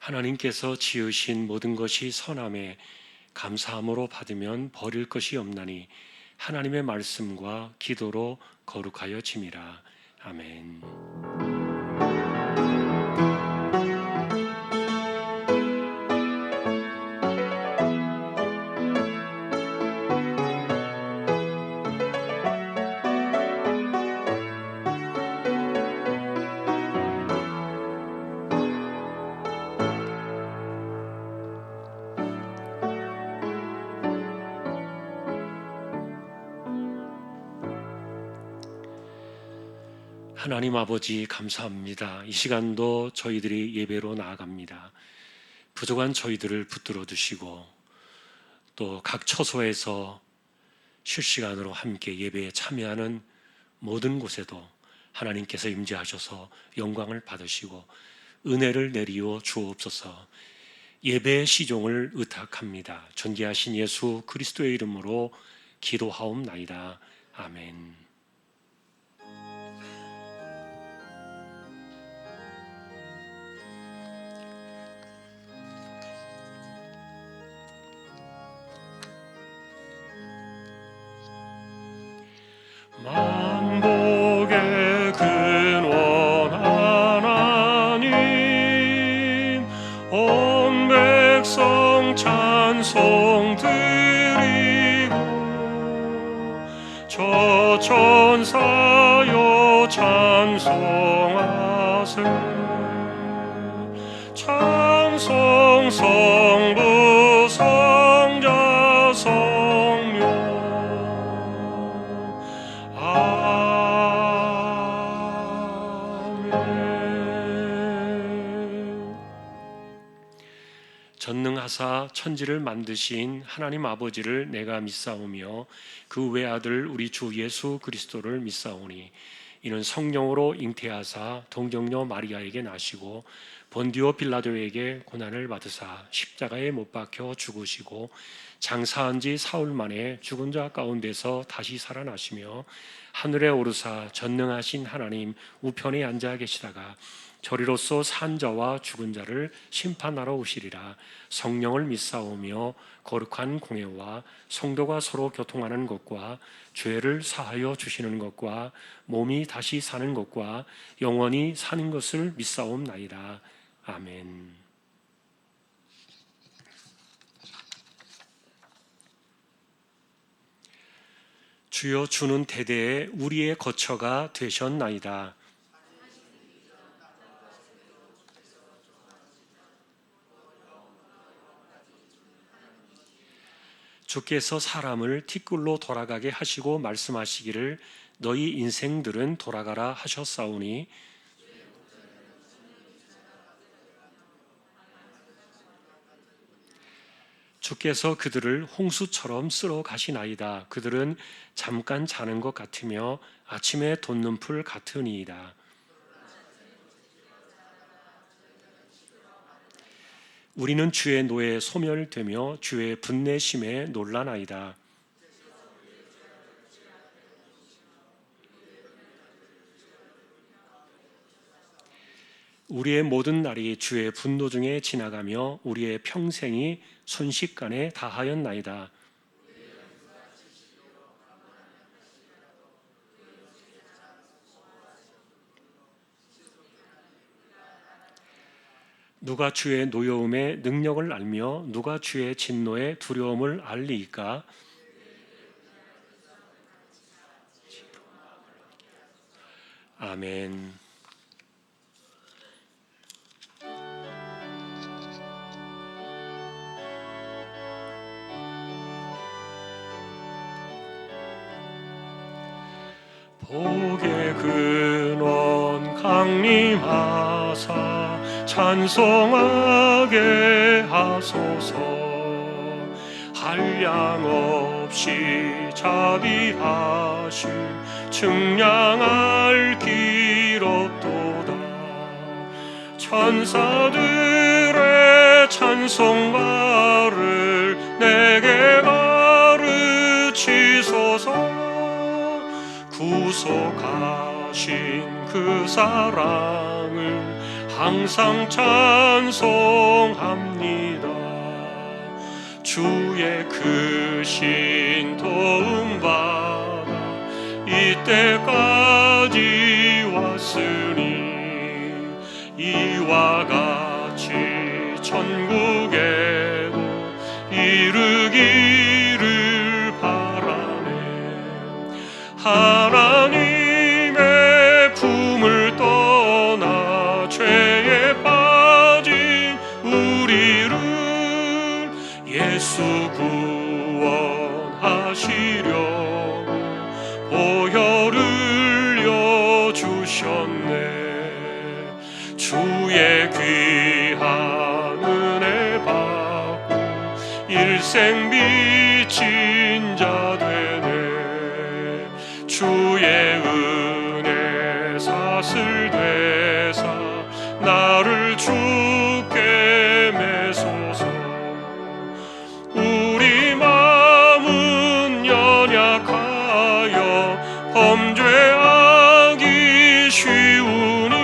하나님께서 지으신 모든 것이 선함에 감사함으로 받으면 버릴 것이 없나니 하나님의 말씀과 기도로 거룩하여 짐이라. 아멘. 하나님 아버지 감사합니다. 이 시간도 저희들이 예배로 나아갑니다. 부족한 저희들을 붙들어 주시고 또 각 처소에서 실시간으로 함께 예배에 참여하는 모든 곳에도 하나님께서 임재하셔서 영광을 받으시고 은혜를 내리어 주옵소서. 예배의 시종을 의탁합니다. 존귀하신 예수 그리스도의 이름으로 기도하옵나이다. 아멘. 만복의 근원 하나님, 온 백성 찬송 드리고 저 천사여 찬송하세. 찬송 성부 성자 성령 전능하사 천지를 만드신 하나님 아버지를 내가 믿사오며 그 외아들 우리 주 예수 그리스도를 믿사오니 이는 성령으로 잉태하사 동정녀 마리아에게 나시고 본디오 빌라도에게 고난을 받으사 십자가에 못 박혀 죽으시고 장사한 지 사흘 만에 죽은 자 가운데서 다시 살아나시며 하늘에 오르사 전능하신 하나님 우편에 앉아 계시다가 저리로서 산 자와 죽은 자를 심판하러 오시리라. 성령을 믿사오며 거룩한 공회와 성도가 서로 교통하는 것과 죄를 사하여 주시는 것과 몸이 다시 사는 것과 영원히 사는 것을 믿사옵나이다. 아멘. 주여, 주는 대대에 우리의 거처가 되셨나이다. 주께서 사람을 티끌로 돌아가게 하시고 말씀하시기를 너희 인생들은 돌아가라 하셨사오니 주께서 그들을 홍수처럼 쓸어 가시나이다. 그들은 잠깐 자는 것 같으며 아침에 돋는 풀 같으니이다. 우리는 주의 노에 소멸되며 주의 분내심에 놀라나이다. 우리의 모든 날이 주의 분노 중에 지나가며 우리의 평생이 순식간에 다하였나이다. 누가 주의 노여움의 능력을 알며 누가 주의 진노의 두려움을 알리이까? 아멘. 복의 근원 강림하사 찬송하게 하소서. 한량 없이 자비하심 측량할 길 없도다. 천사들의 찬송가를 내게 가르치소서. 구속하신 그 사랑을 항상 찬송합니다. 주의 크신 도움 받아 이때까지 왔으니 이와 같이 천국에도 이르기를 바라네. 하나님의 품을 떠나 죄에 빠진 우리를 예수 구원하시려고 보혈을 흘려 주셨네. 주의 귀한 은혜 받고 일생 미친 자 되네. 주의 은혜 사슬 되사 나를 주께 매소서. 우리 마음은 연약하여 범죄하기 쉬우니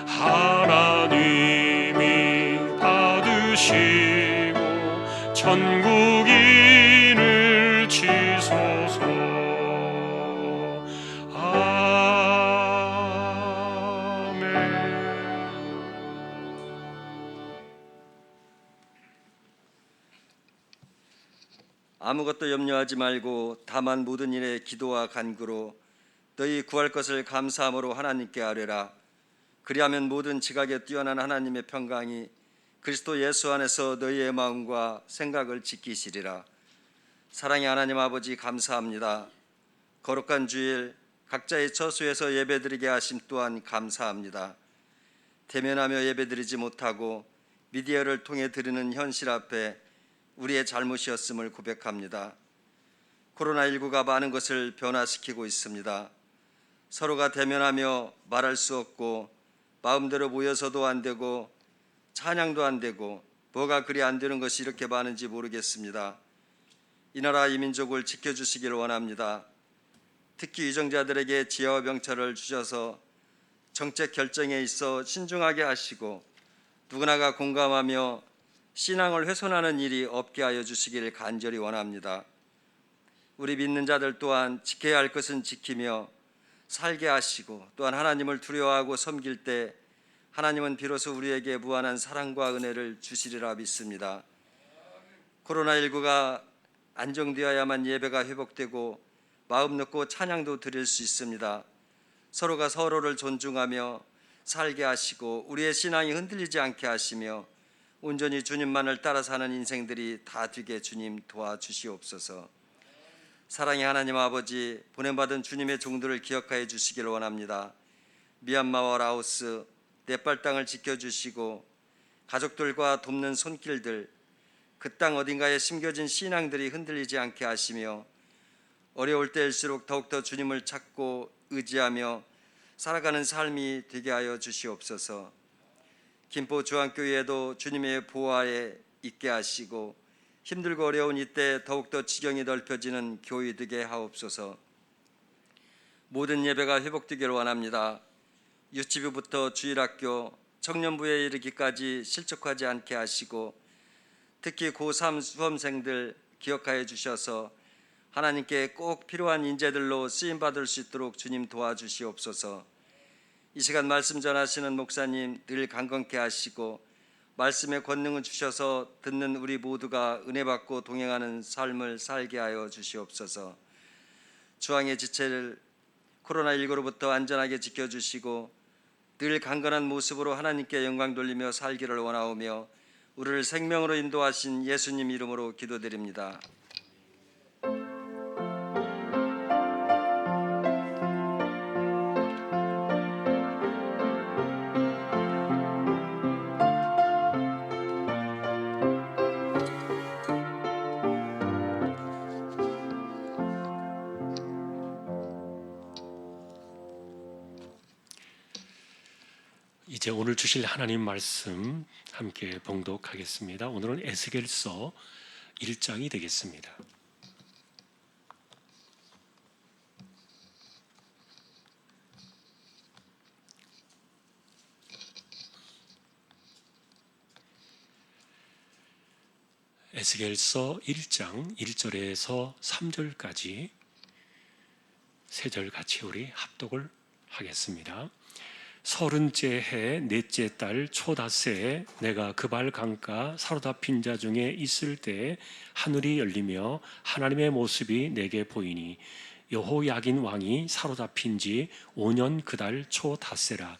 하나님이 받으시고 천국인을 치소서. 아무것도 염려하지 말고 다만 모든 일에 기도와 간구로 너희 구할 것을 감사함으로 하나님께 아뢰라. 그리하면 모든 지각에 뛰어난 하나님의 평강이 그리스도 예수 안에서 너희의 마음과 생각을 지키시리라. 사랑의 하나님 아버지, 감사합니다. 거룩한 주일 각자의 처소에서 예배드리게 하심 또한 감사합니다. 대면하며 예배드리지 못하고 미디어를 통해 드리는 현실 앞에 우리의 잘못이었음을 고백합니다. 코로나19가 많은 것을 변화시키고 있습니다. 서로가 대면하며 말할 수 없고 마음대로 모여서도 안 되고 찬양도 안 되고 뭐가 그리 안 되는 것이 이렇게 많은지 모르겠습니다. 이 나라 이 민족을 지켜주시길 원합니다. 특히 유정자들에게 지혜와 병철을 주셔서 정책 결정에 있어 신중하게 하시고 누구나가 공감하며 신앙을 훼손하는 일이 없게 하여 주시기를 간절히 원합니다. 우리 믿는 자들 또한 지켜야 할 것은 지키며 살게 하시고 또한 하나님을 두려워하고 섬길 때 하나님은 비로소 우리에게 무한한 사랑과 은혜를 주시리라 믿습니다. 코로나19가 안정되어야만 예배가 회복되고 마음 놓고 찬양도 드릴 수 있습니다. 서로가 서로를 존중하며 살게 하시고 우리의 신앙이 흔들리지 않게 하시며 온전히 주님만을 따라 사는 인생들이 다 되게 주님 도와주시옵소서. 사랑의 하나님 아버지, 보냄받은 주님의 종들을 기억하여 주시기를 원합니다. 미얀마와 라오스, 네팔 땅을 지켜주시고 가족들과 돕는 손길들, 그 땅 어딘가에 심겨진 신앙들이 흔들리지 않게 하시며 어려울 때일수록 더욱더 주님을 찾고 의지하며 살아가는 삶이 되게 하여 주시옵소서. 김포 주안교회에도 주님의 보호하에 있게 하시고 힘들고 어려운 이때 더욱더 지경이 넓혀지는 교회 되게 하옵소서. 모든 예배가 회복되기를 원합니다. 유치부부터 주일학교, 청년부에 이르기까지 실족하지 않게 하시고 특히 고3 수험생들 기억하여 주셔서 하나님께 꼭 필요한 인재들로 쓰임받을 수 있도록 주님 도와주시옵소서. 이 시간 말씀 전하시는 목사님 늘 강건케 하시고 말씀의 권능을 주셔서 듣는 우리 모두가 은혜 받고 동행하는 삶을 살게 하여 주시옵소서. 주왕의 지체를 코로나19로부터 안전하게 지켜주시고 늘 강건한 모습으로 하나님께 영광 돌리며 살기를 원하오며 우리를 생명으로 인도하신 예수님 이름으로 기도드립니다. 이제 오늘 주실 하나님 말씀 함께 봉독하겠습니다. 오늘은 에스겔서 1장이 되겠습니다. 에스겔서 1장 1절에서 3절까지 세 절 같이 우리 합독을 하겠습니다. 30째 해 넷째 달 초닷새에 내가 그발 강가 사로잡힌 자 중에 있을 때에 하늘이 열리며 하나님의 모습이 내게 보이니 여호야긴 왕이 사로잡힌 지 5년 그달 초닷새라.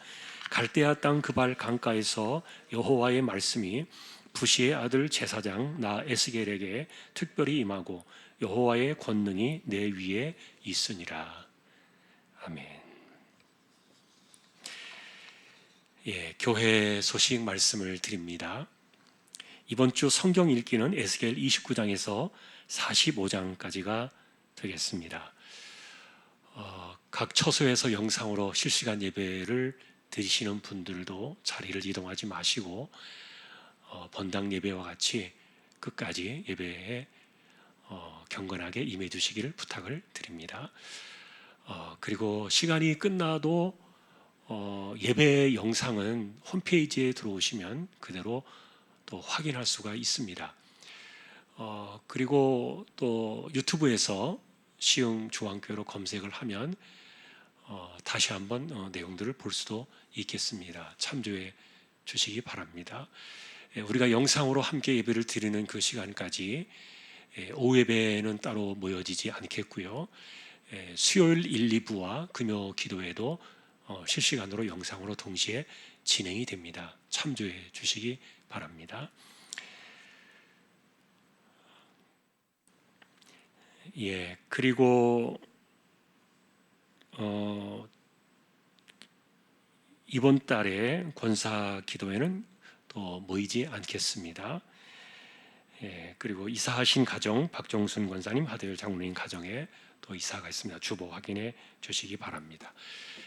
갈대아 땅 그발 강가에서 여호와의 말씀이 부시의 아들 제사장 나 에스겔에게 특별히 임하고 여호와의 권능이 내 위에 있으니라. 아멘. 교회 소식 말씀을 드립니다. 이번 주 성경 읽기는 에스겔 29장에서 45장까지가 되겠습니다. 각 처소에서 영상으로 실시간 예배를 드리시는 분들도 자리를 이동하지 마시고 번당 예배와 같이 끝까지 예배에 경건하게 임해 주시기를 부탁을 드립니다. 그리고 시간이 끝나도 예배 영상은 홈페이지에 들어오시면 그대로 또 확인할 수가 있습니다. 그리고 또 유튜브에서 시흥 중앙교회로 검색을 하면 다시 한번 내용들을 볼 수도 있겠습니다. 참조해 주시기 바랍니다. 우리가 영상으로 함께 예배를 드리는 그 시간까지 오후 예배는 따로 모여지지 않겠고요. 수요일 1, 2부와 금요 기도회도 실시간으로 영상으로 동시에 진행이 됩니다. 참조해 주시기 바랍니다. 그리고 이번 달에 권사 기도회는 또 모이지 않겠습니다. 그리고 이사하신 가정 박종순 권사님, 하대열 장로님 가정에 또 이사가 있습니다. 주보 확인해 주시기 바랍니다.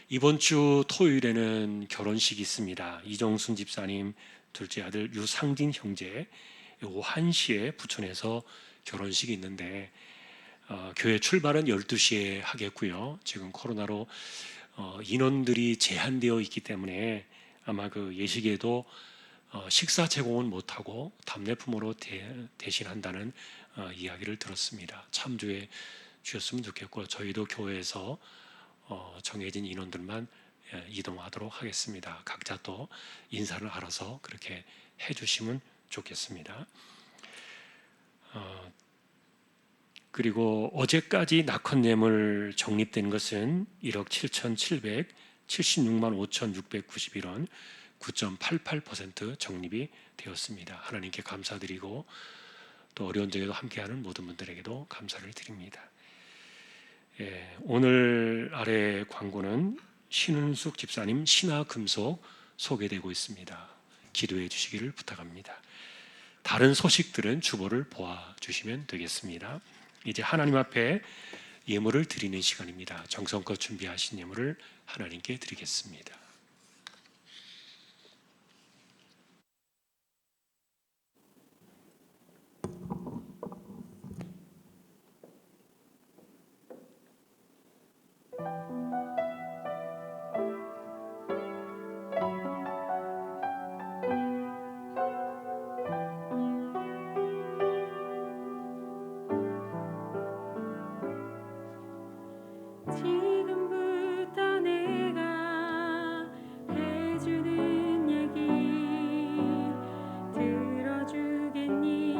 이번 주 토요일에는 결혼식이 있습니다. 이정순 집사님 둘째 아들 유상진 형제 오후 1시에 부천에서 결혼식이 있는데 교회 출발은 12시에 하겠고요. 지금 코로나로 인원들이 제한되어 있기 때문에 아마 그 예식에도 식사 제공은 못하고 답례품으로 대신한다는 이야기를 들었습니다. 참조해 주셨으면 좋겠고 저희도 교회에서 정해진 인원들만 이동하도록 하겠습니다. 각자 또 인사를 알아서 그렇게 해주시면 좋겠습니다. 그리고 어제까지 낙헌예물 적립된 것은 1억 7,776만 5,691원 9.88% 적립이 되었습니다. 하나님께 감사드리고 또 어려운 적에도 함께하는 모든 분들에게도 감사를 드립니다. 오늘 아래 광고는 신은숙 집사님 신화금속 소개되고 있습니다. 기도해 주시기를 부탁합니다. 다른 소식들은 주보를 보아주시면 되겠습니다. 이제 하나님 앞에 예물을 드리는 시간입니다. 정성껏 준비하신 예물을 하나님께 드리겠습니다. 지금부터 내가 해주는 얘기 들어주겠니?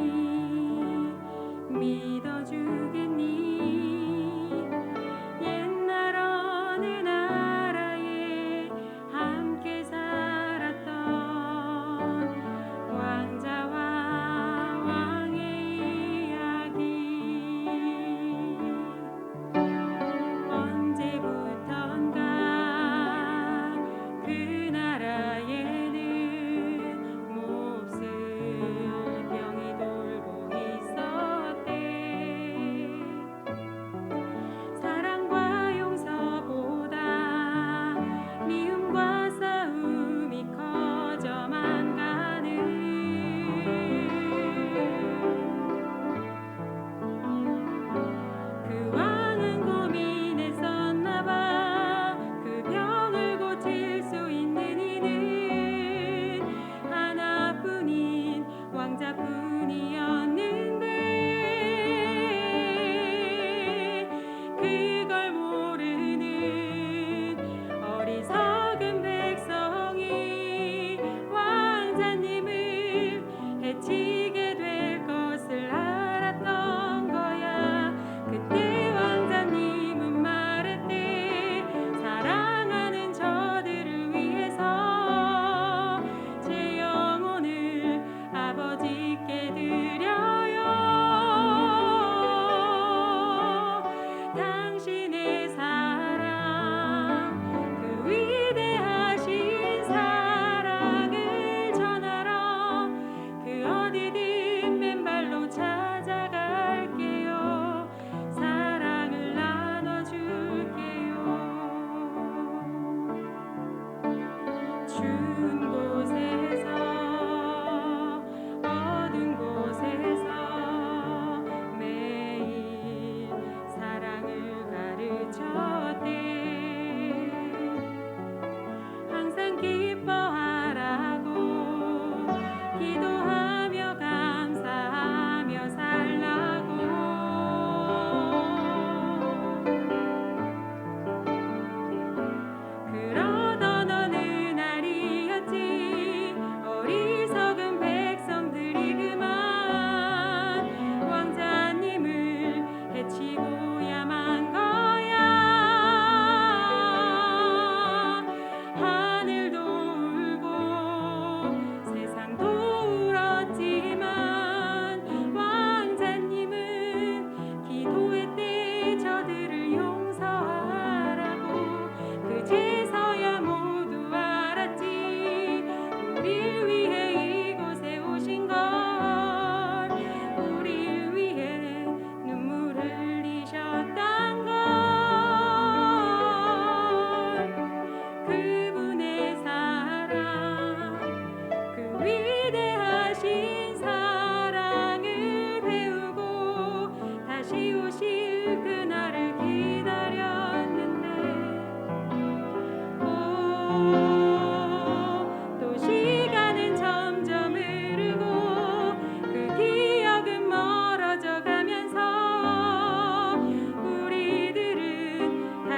믿어주겠니? 옛날 어느 나라에 함께 살았던 왕자와 왕의 이야기 언제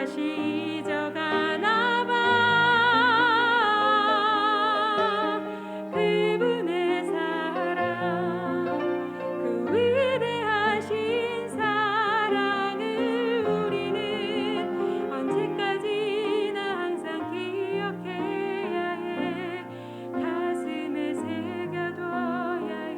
다시 잊어가나 봐. 그분의 사랑, 그 위대하신 사랑을 우리는 언제까지나 항상 기억해야 해. 가슴에 새겨둬야 해.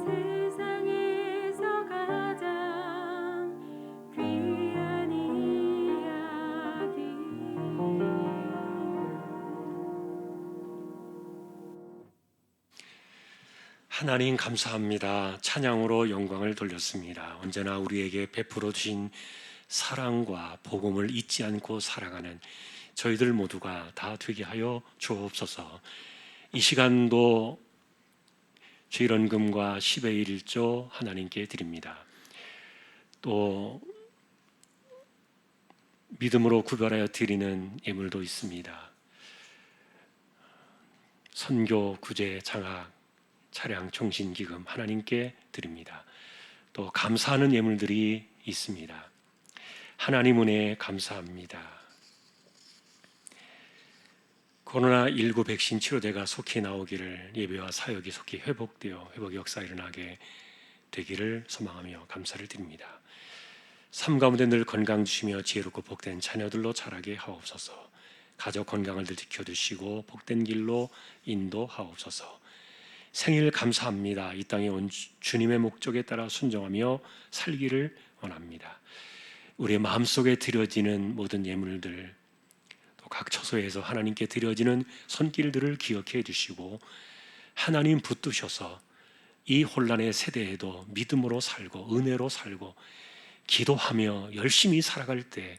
세상에서 가장 귀한 이야기. 하나님 감사합니다. 찬양으로 영광을 돌렸습니다. 언제나 우리에게 베풀어 주신 사랑과 복음을 잊지 않고 살아가는 저희들 모두가 다 되게 하여 주옵소서. 이 시간도 주일헌금과 10의 1조 하나님께 드립니다. 또 믿음으로 구별하여 드리는 예물도 있습니다. 선교, 구제, 장학, 차량, 종신기금 하나님께 드립니다. 또 감사하는 예물들이 있습니다. 하나님 은혜에 감사합니다. 코로나19 백신 치료제가 속히 나오기를, 예배와 사역이 속히 회복되어 회복의 역사가 일어나게 되기를 소망하며 감사를 드립니다. 삶 가운데 늘 건강 주시며 지혜롭고 복된 자녀들로 자라게 하옵소서. 가족 건강을 늘 지켜주시고 복된 길로 인도하옵소서. 생일 감사합니다. 이 땅에 온 주님의 목적에 따라 순종하며 살기를 원합니다. 우리의 마음속에 드려지는 모든 예물들, 또 각 처소에서 하나님께 드려지는 손길들을 기억해 주시고 하나님 붙드셔서 이 혼란의 세대에도 믿음으로 살고 은혜로 살고 기도하며 열심히 살아갈 때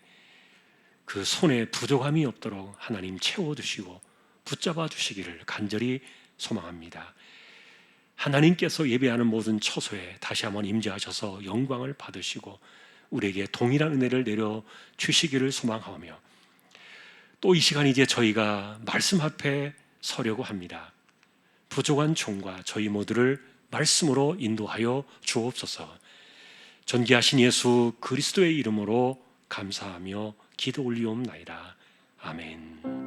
그 손에 부족함이 없도록 하나님 채워주시고 붙잡아 주시기를 간절히 소망합니다. 하나님께서 예배하는 모든 처소에 다시 한번 임재하셔서 영광을 받으시고 우리에게 동일한 은혜를 내려 주시기를 소망하며, 또 이 시간 이제 저희가 말씀 앞에 서려고 합니다. 부족한 종과 저희 모두를 말씀으로 인도하여 주옵소서. 존귀하신 예수 그리스도의 이름으로 감사하며 기도 올리옵나이다. 아멘.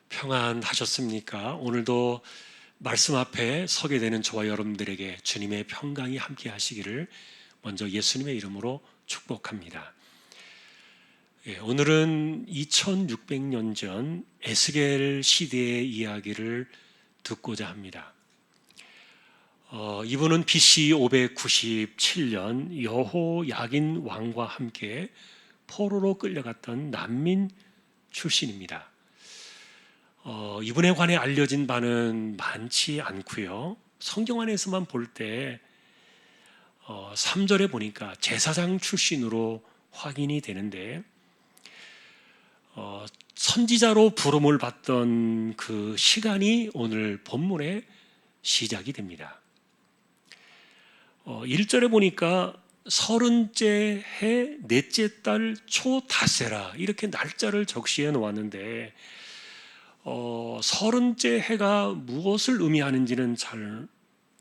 평안하셨습니까? 오늘도 말씀 앞에 서게 되는 저와 여러분들에게 주님의 평강이 함께 하시기를 먼저 예수님의 이름으로 축복합니다. 오늘은 2600년 전 에스겔 시대의 이야기를 듣고자 합니다. 이분은 BC 597년 여호야긴 왕과 함께 포로로 끌려갔던 난민 출신입니다. 이분에 관해 알려진 바는 많지 않고요. 성경 안에서만 볼 때 3절에 보니까 제사장 출신으로 확인이 되는데, 선지자로 부름을 받던 그 시간이 오늘 본문의 시작이 됩니다. 1절에 보니까 30째 해 넷째 달 초다세라 이렇게 날짜를 적시해 놓았는데 30째 해가 무엇을 의미하는지는 잘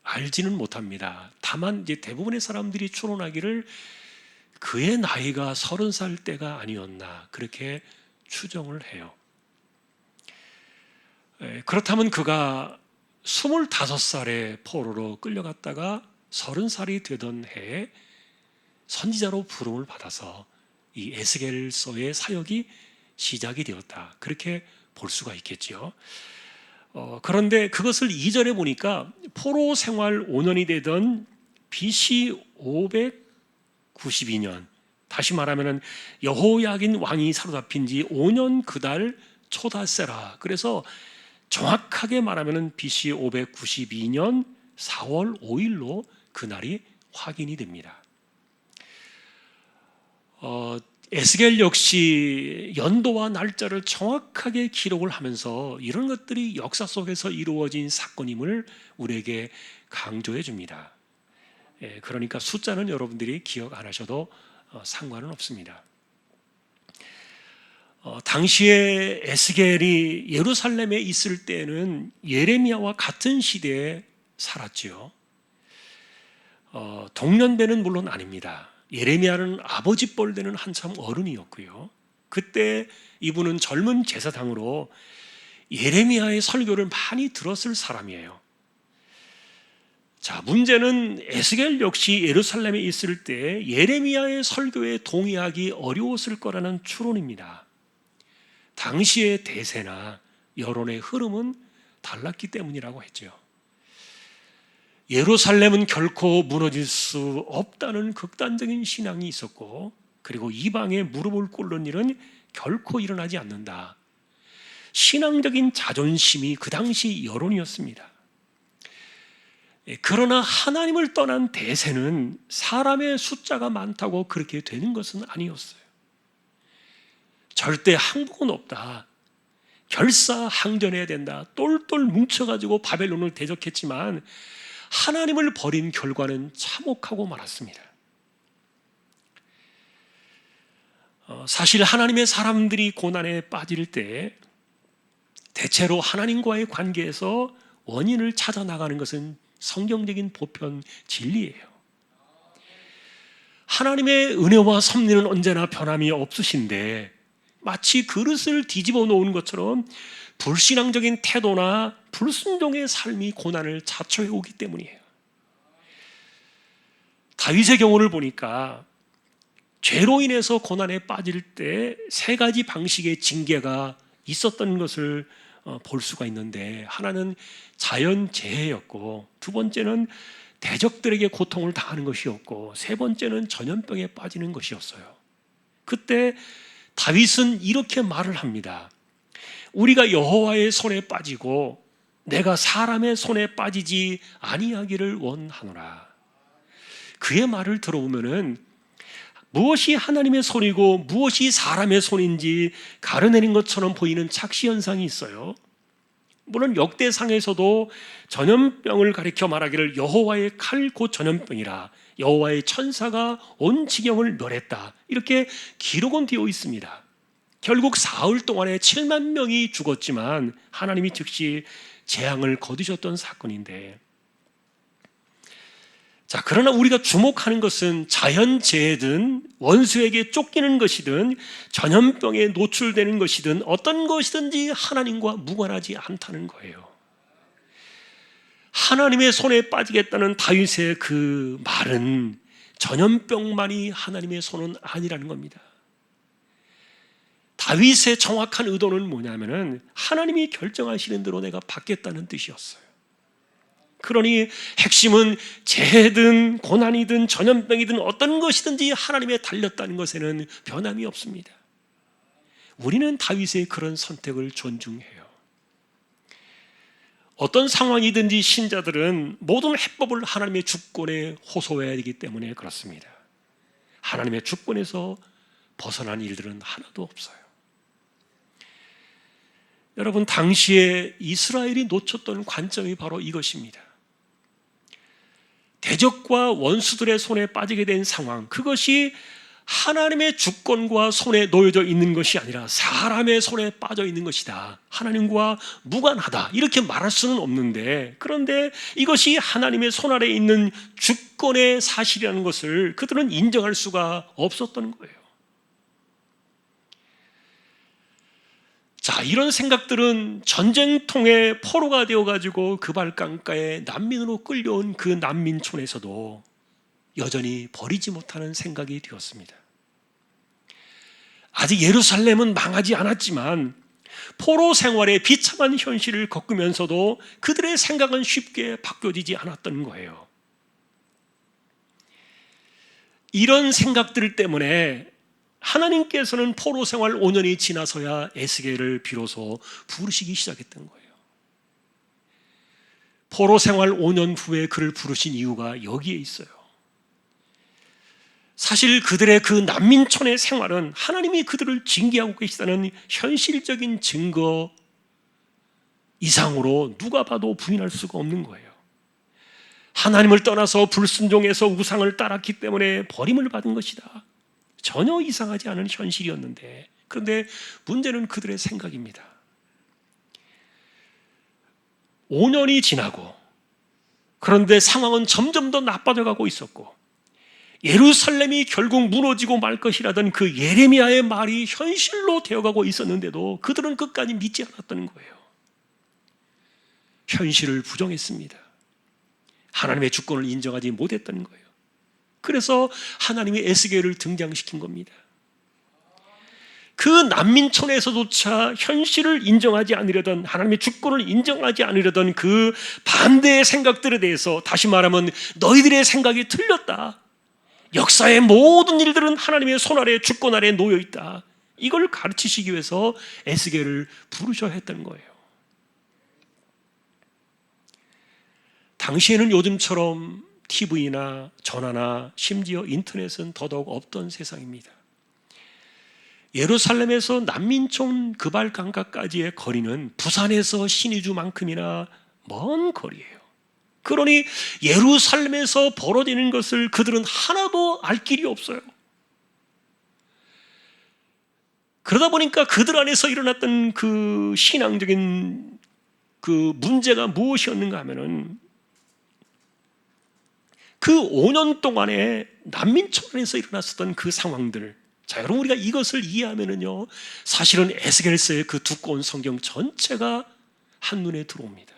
알지는 못합니다. 다만 이제 대부분의 사람들이 추론하기를 그의 나이가 30살 때가 아니었나 그렇게 추정을 해요. 그렇다면 그가 25살에 포로로 끌려갔다가 30살이 되던 해에 선지자로 부름을 받아서 이 에스겔서의 사역이 시작이 되었다. 그렇게 볼 수가 있겠죠. 그런데 그것을 2절에 보니까 포로 생활 5년이 되던 BC 592년, 다시 말하면 여호야긴 왕이 사로잡힌 지 5년 그달 초다세라. 그래서 정확하게 말하면 BC 592년 4월 5일로 그날이 확인이 됩니다. 에스겔 역시 연도와 날짜를 정확하게 기록을 하면서 이런 것들이 역사 속에서 이루어진 사건임을 우리에게 강조해 줍니다. 그러니까 숫자는 여러분들이 기억 안 하셔도 상관은 없습니다. 당시에 에스겔이 예루살렘에 있을 때는 예레미야와 같은 시대에 살았지요. 동년배는 물론 아닙니다. 예레미야는 아버지 뻘되는 한참 어른이었고요. 그때 이분은 젊은 제사장으로 예레미야의 설교를 많이 들었을 사람이에요. 자, 문제는 에스겔 역시 예루살렘에 있을 때 예레미야의 설교에 동의하기 어려웠을 거라는 추론입니다. 당시의 대세나 여론의 흐름은 달랐기 때문이라고 했죠. 예루살렘은 결코 무너질 수 없다는 극단적인 신앙이 있었고, 그리고 이방에 무릎을 꿇는 일은 결코 일어나지 않는다. 신앙적인 자존심이 그 당시 여론이었습니다. 그러나 하나님을 떠난 대세는 사람의 숫자가 많다고 그렇게 되는 것은 아니었어요. 절대 항복은 없다. 결사항전해야 된다. 똘똘 뭉쳐가지고 바벨론을 대적했지만 하나님을 버린 결과는 참혹하고 말았습니다. 사실 하나님의 사람들이 고난에 빠질 때 대체로 하나님과의 관계에서 원인을 찾아 나가는 것은 성경적인 보편 진리예요. 하나님의 은혜와 섭리는 언제나 변함이 없으신데 마치 그릇을 뒤집어 놓은 것처럼 불신앙적인 태도나 불순종의 삶이 고난을 자초해 오기 때문이에요. 다윗의 경우를 보니까 죄로 인해서 고난에 빠질 때 세 가지 방식의 징계가 있었던 것을 볼 수가 있는데, 하나는 자연재해였고, 두 번째는 대적들에게 고통을 당하는 것이었고, 세 번째는 전염병에 빠지는 것이었어요. 그때 다윗은 이렇게 말을 합니다. 우리가 여호와의 손에 빠지고 내가 사람의 손에 빠지지 아니하기를 원하노라. 그의 말을 들어보면은 무엇이 하나님의 손이고 무엇이 사람의 손인지 가려내는 것처럼 보이는 착시 현상이 있어요. 물론 역대상에서도 전염병을 가리켜 말하기를 여호와의 칼 곧 전염병이라, 여호와의 천사가 온 지경을 멸했다, 이렇게 기록은 되어 있습니다. 결국 사흘 동안에 7만 명이 죽었지만 하나님이 즉시 재앙을 거두셨던 사건인데, 자, 그러나 우리가 주목하는 것은 자연재해든 원수에게 쫓기는 것이든 전염병에 노출되는 것이든 어떤 것이든지 하나님과 무관하지 않다는 거예요. 하나님의 손에 빠지겠다는 다윗의 그 말은 전염병만이 하나님의 손은 아니라는 겁니다. 다윗의 정확한 의도는 뭐냐면은 하나님이 결정하시는 대로 내가 받겠다는 뜻이었어요. 그러니 핵심은 재해든 고난이든 전염병이든 어떤 것이든지 하나님에 달렸다는 것에는 변함이 없습니다. 우리는 다윗의 그런 선택을 존중해요. 어떤 상황이든지 신자들은 모든 해법을 하나님의 주권에 호소해야 되기 때문에 그렇습니다. 하나님의 주권에서 벗어난 일들은 하나도 없어요. 여러분, 당시에 이스라엘이 놓쳤던 관점이 바로 이것입니다. 대적과 원수들의 손에 빠지게 된 상황, 그것이 하나님의 주권과 손에 놓여져 있는 것이 아니라 사람의 손에 빠져 있는 것이다. 하나님과 무관하다. 이렇게 말할 수는 없는데, 그런데 이것이 하나님의 손 아래에 있는 주권의 사실이라는 것을 그들은 인정할 수가 없었던 거예요. 자, 이런 생각들은 전쟁통에 포로가 되어가지고 그발강가에 난민으로 끌려온 그 난민촌에서도 여전히 버리지 못하는 생각이 되었습니다. 아직 예루살렘은 망하지 않았지만 포로 생활의 비참한 현실을 겪으면서도 그들의 생각은 쉽게 바뀌어지지 않았던 거예요. 이런 생각들 때문에 하나님께서는 포로 생활 5년이 지나서야 에스겔을 비로소 부르시기 시작했던 거예요. 포로 생활 5년 후에 그를 부르신 이유가 여기에 있어요. 사실 그들의 그 난민촌의 생활은 하나님이 그들을 징계하고 계시다는 현실적인 증거 이상으로 누가 봐도 부인할 수가 없는 거예요. 하나님을 떠나서 불순종해서 우상을 따랐기 때문에 버림을 받은 것이다. 전혀 이상하지 않은 현실이었는데, 그런데 문제는 그들의 생각입니다. 5년이 지나고, 그런데 상황은 점점 더 나빠져 가고 있었고, 예루살렘이 결국 무너지고 말 것이라던 그 예레미야의 말이 현실로 되어가고 있었는데도 그들은 끝까지 믿지 않았다는 거예요. 현실을 부정했습니다. 하나님의 주권을 인정하지 못했다는 거예요. 그래서 하나님이 에스겔을 등장시킨 겁니다. 그 난민촌에서조차 현실을 인정하지 않으려던, 하나님의 주권을 인정하지 않으려던 그 반대의 생각들에 대해서, 다시 말하면 너희들의 생각이 틀렸다, 역사의 모든 일들은 하나님의 손 아래, 주권 아래 놓여 있다, 이걸 가르치시기 위해서 에스겔을 부르셔야 했다는 거예요. 당시에는 요즘처럼 TV나 전화나 심지어 인터넷은 더더욱 없던 세상입니다. 예루살렘에서 난민촌 그발 강가까지의 거리는 부산에서 신의주만큼이나 먼 거리예요. 그러니 예루살렘에서 벌어지는 것을 그들은 하나도 알 길이 없어요. 그러다 보니까 그들 안에서 일어났던 그 신앙적인 그 문제가 무엇이었는가 하면은, 그 5년 동안에 난민촌에서 일어났었던 그 상황들, 자, 여러분, 우리가 이것을 이해하면은요, 사실은 에스겔서의 그 두꺼운 성경 전체가 한눈에 들어옵니다.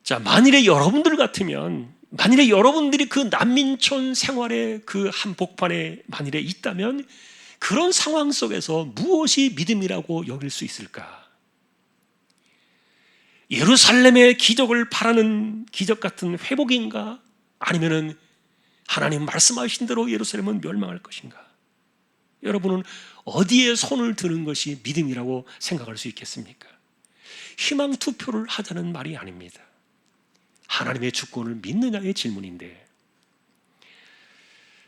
자, 만일에 여러분들 같으면, 만일에 여러분들이 그 난민촌 생활의 그 한복판에 만일에 있다면, 그런 상황 속에서 무엇이 믿음이라고 여길 수 있을까? 예루살렘의 기적을 바라는 기적 같은 회복인가? 아니면은 하나님 말씀하신 대로 예루살렘은 멸망할 것인가? 여러분은 어디에 손을 드는 것이 믿음이라고 생각할 수 있겠습니까? 희망 투표를 하자는 말이 아닙니다. 하나님의 주권을 믿느냐의 질문인데,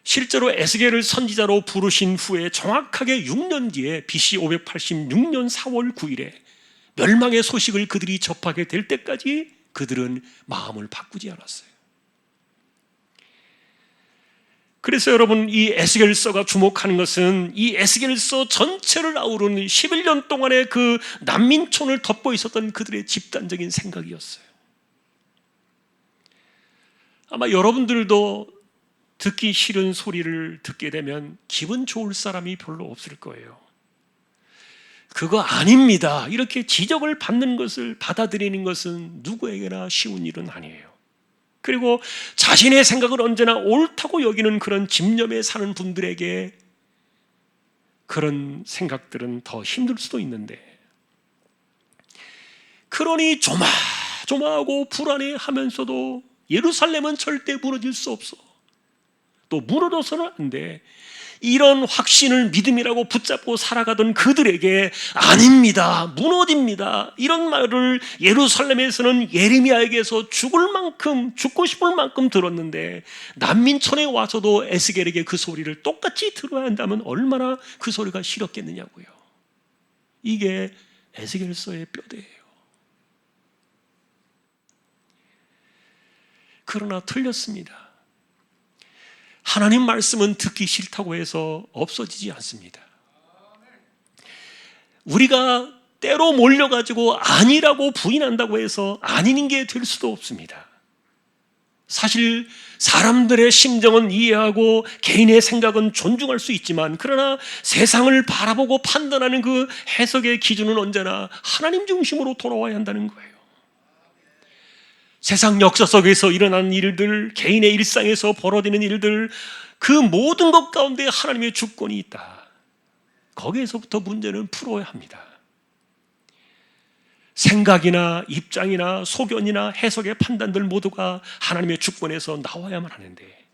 실제로 에스겔을 선지자로 부르신 후에 정확하게 6년 뒤에 BC 586년 4월 9일에 멸망의 소식을 그들이 접하게 될 때까지 그들은 마음을 바꾸지 않았어요. 그래서 여러분, 이 에스겔서가 주목하는 것은 이 에스겔서 전체를 아우르는 11년 동안의 그 난민촌을 덮고 있었던 그들의 집단적인 생각이었어요. 아마 여러분들도 듣기 싫은 소리를 듣게 되면 기분 좋을 사람이 별로 없을 거예요. 그거 아닙니다, 이렇게 지적을 받는 것을 받아들이는 것은 누구에게나 쉬운 일은 아니에요. 그리고 자신의 생각을 언제나 옳다고 여기는 그런 집념에 사는 분들에게 그런 생각들은 더 힘들 수도 있는데, 그러니 조마조마하고 불안해하면서도 예루살렘은 절대 무너질 수 없어, 또 무너져서는 안 돼, 이런 확신을 믿음이라고 붙잡고 살아가던 그들에게 아닙니다, 무너집니다, 이런 말을 예루살렘에서는 예레미야에게서 죽고 싶을 만큼 들었는데, 난민촌에 와서도 에스겔에게 그 소리를 똑같이 들어야 한다면 얼마나 그 소리가 싫었겠느냐고요. 이게 에스겔서의 뼈대예요. 그러나 틀렸습니다. 하나님 말씀은 듣기 싫다고 해서 없어지지 않습니다. 우리가 때로 몰려가지고 아니라고 부인한다고 해서 아닌 게 될 수도 없습니다. 사실 사람들의 심정은 이해하고 개인의 생각은 존중할 수 있지만, 그러나 세상을 바라보고 판단하는 그 해석의 기준은 언제나 하나님 중심으로 돌아와야 한다는 거예요. 세상 역사 속에서 일어나는 일들, 개인의 일상에서 벌어지는 일들, 그 모든 것 가운데 하나님의 주권이 있다. 거기에서부터 문제는 풀어야 합니다. 생각이나 입장이나 소견이나 해석의 판단들 모두가 하나님의 주권에서 나와야만 하는데,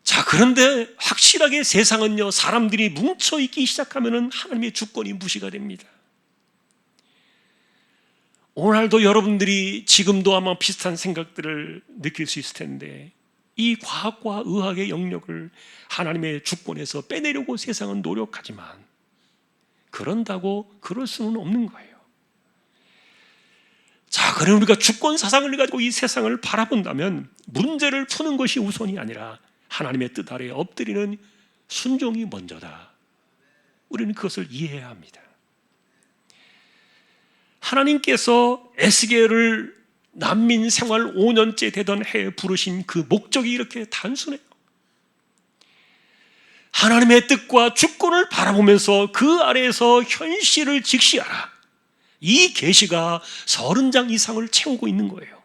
자, 그런데 확실하게 세상은요, 사람들이 뭉쳐있기 시작하면 하나님의 주권이 무시가 됩니다. 오늘도 여러분들이 지금도 아마 비슷한 생각들을 느낄 수 있을 텐데, 이 과학과 의학의 영역을 하나님의 주권에서 빼내려고 세상은 노력하지만 그런다고 그럴 수는 없는 거예요. 자, 그럼 우리가 주권 사상을 가지고 이 세상을 바라본다면 문제를 푸는 것이 우선이 아니라 하나님의 뜻 아래 엎드리는 순종이 먼저다. 우리는 그것을 이해해야 합니다. 하나님께서 에스겔을 난민 생활 5년째 되던 해에 부르신 그 목적이 이렇게 단순해요. 하나님의 뜻과 주권을 바라보면서 그 아래에서 현실을 직시하라. 이 계시가 30장 이상을 채우고 있는 거예요.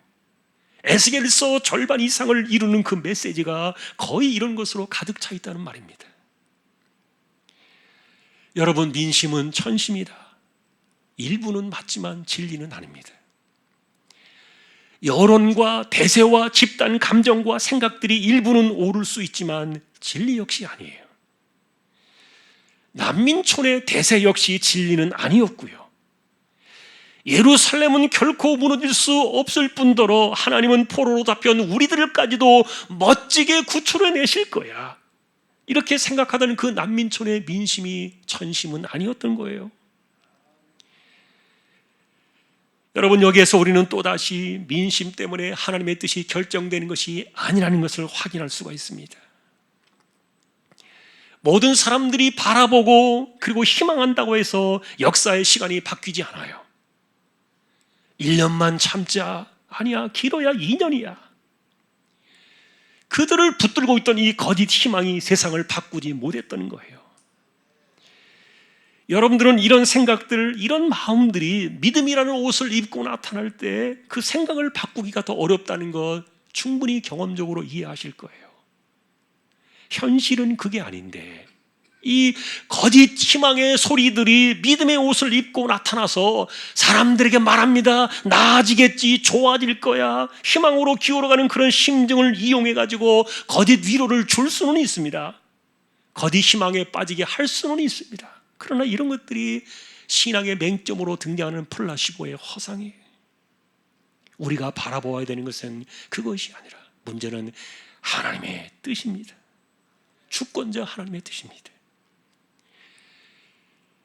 에스겔서 절반 이상을 이루는 그 메시지가 거의 이런 것으로 가득 차 있다는 말입니다. 여러분, 민심은 천심이다. 일부는 맞지만 진리는 아닙니다. 여론과 대세와 집단 감정과 생각들이 일부는 오를 수 있지만 진리 역시 아니에요. 난민촌의 대세 역시 진리는 아니었고요. 예루살렘은 결코 무너질 수 없을 뿐더러 하나님은 포로로 잡혀온 우리들까지도 멋지게 구출해내실 거야. 이렇게 생각하던 그 난민촌의 민심이 천심은 아니었던 거예요. 여러분, 여기에서 우리는 또다시 민심 때문에 하나님의 뜻이 결정되는 것이 아니라는 것을 확인할 수가 있습니다. 모든 사람들이 바라보고 그리고 희망한다고 해서 역사의 시간이 바뀌지 않아요. 1년만 참자. 아니야, 길어야 2년이야. 그들을 붙들고 있던 이 거짓 희망이 세상을 바꾸지 못했던 거예요. 여러분들은 이런 생각들, 이런 마음들이 믿음이라는 옷을 입고 나타날 때 그 생각을 바꾸기가 더 어렵다는 것 충분히 경험적으로 이해하실 거예요. 현실은 그게 아닌데 이 거짓 희망의 소리들이 믿음의 옷을 입고 나타나서 사람들에게 말합니다. 나아지겠지, 좋아질 거야, 희망으로 기울어가는 그런 심정을 이용해가지고 거짓 위로를 줄 수는 있습니다. 거짓 희망에 빠지게 할 수는 있습니다. 그러나 이런 것들이 신앙의 맹점으로 등장하는 플라시보의 허상이에요. 우리가 바라보아야 되는 것은 그것이 아니라 문제는 하나님의 뜻입니다. 주권자 하나님의 뜻입니다.